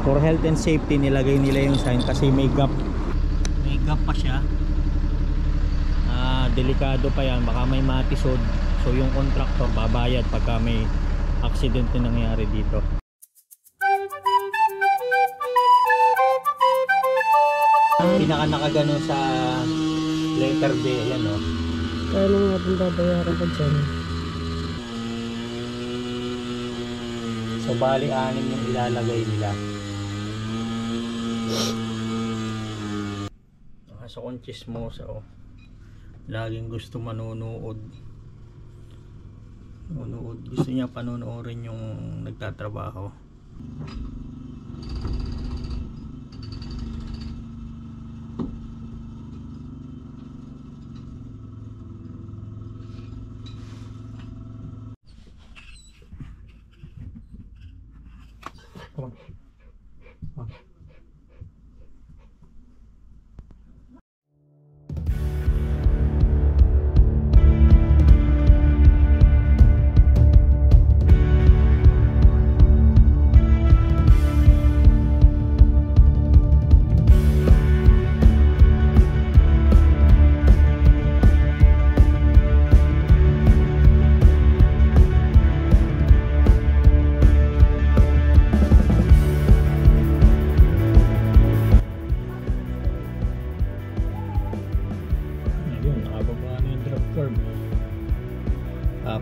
For health and safety nilagay nila yung sign kasi may gap pa siya. Delikado pa yan, baka may matisod. So yung contractor babayad pagka may accident na nangyari dito. Pinaka nakagano sa letter B, yan o. Kano nga din babayaran ko dyan? So bali 6 yung ilalagay nila. So kung chismosa o, laging gusto manonood. Gusto niya panonoorin yung nagtatrabaho. Come on. Come on.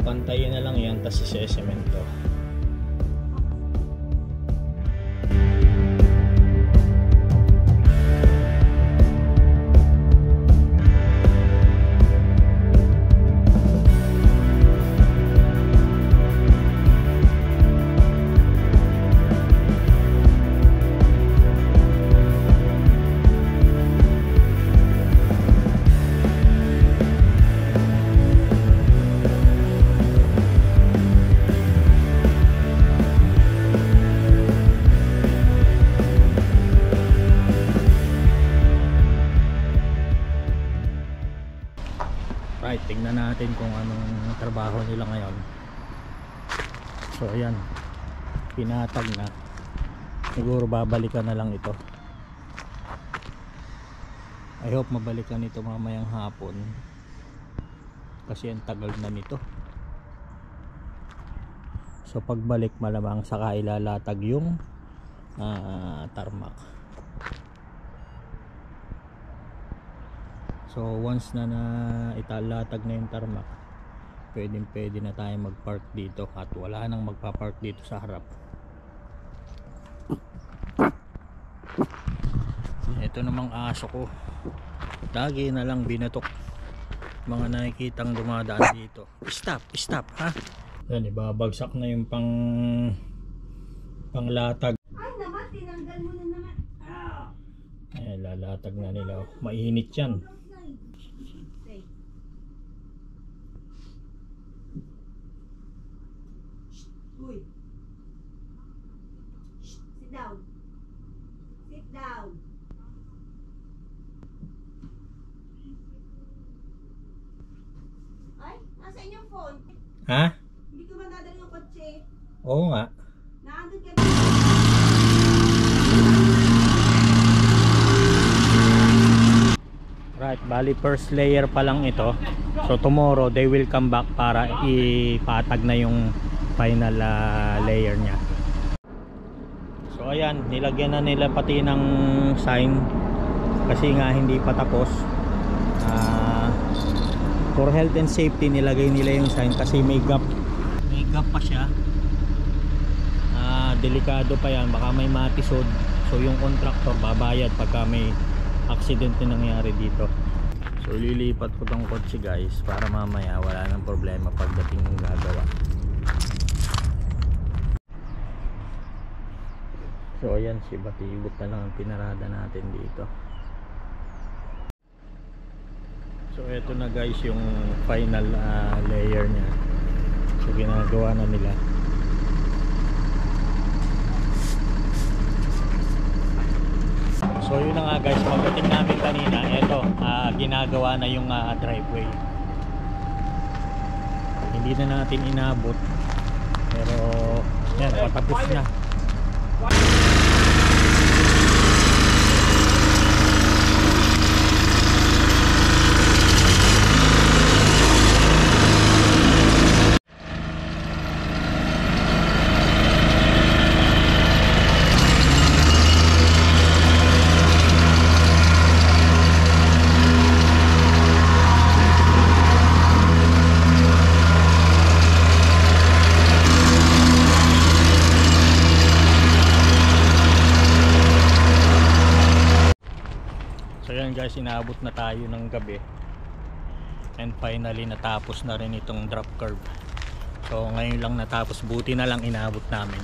Pantayin na lang yan, tas isesemento. Right, tingnan natin kung anong trabaho nila ngayon. So ayan, pinatag na. Siguro babalikan na lang ito. I hope mabalikan ito mamayang hapon, kasi ang tagal na nito. So pagbalik malamang saka ilalatag yung tarmac. So once na italatag na yung tarmac, pwede na tayo mag-park dito at wala nang magpa-park dito sa harap. Ito namang aso ko, lagi na lang binatok mga nakikitang dumadaan dito. Stop ha. Yan, ibabagsak na yung panglatag. Ay naman, tinanggal mo na naman. Ayan, lalatag na nila. Mainit yan. Uy. Sit down. Sit down. Ay, nasa inyong phone. Ha? Hindi ko ba dadala yung kotse? Oo nga. Naandun ka. Right, bali first layer pa lang ito. So tomorrow they will come back para ipatag na yung final layer niya. So ayan, nilagyan na nila pati ng sign kasi nga hindi pa tapos. For health and safety nilagay nila yung sign kasi may gap pa siya. Delikado pa yan, baka may matisod. So yung contractor babayad pagka may accident na nangyari dito. So lilipat ko tong kotse guys para mamaya wala nang problema pagdating ng gagawa. So ayan, si batibot na lang ang pinarada natin dito. So eto na guys yung final layer nya. So ginagawa na nila. So yun na nga guys, pagdating namin kanina, eto, ginagawa na yung driveway. Hindi na natin inabot, pero yan, patapos na. halos inabot na tayo ng gabi. And finally natapos na rin itong drop curve. So ngayon lang natapos, buti na lang inabot namin.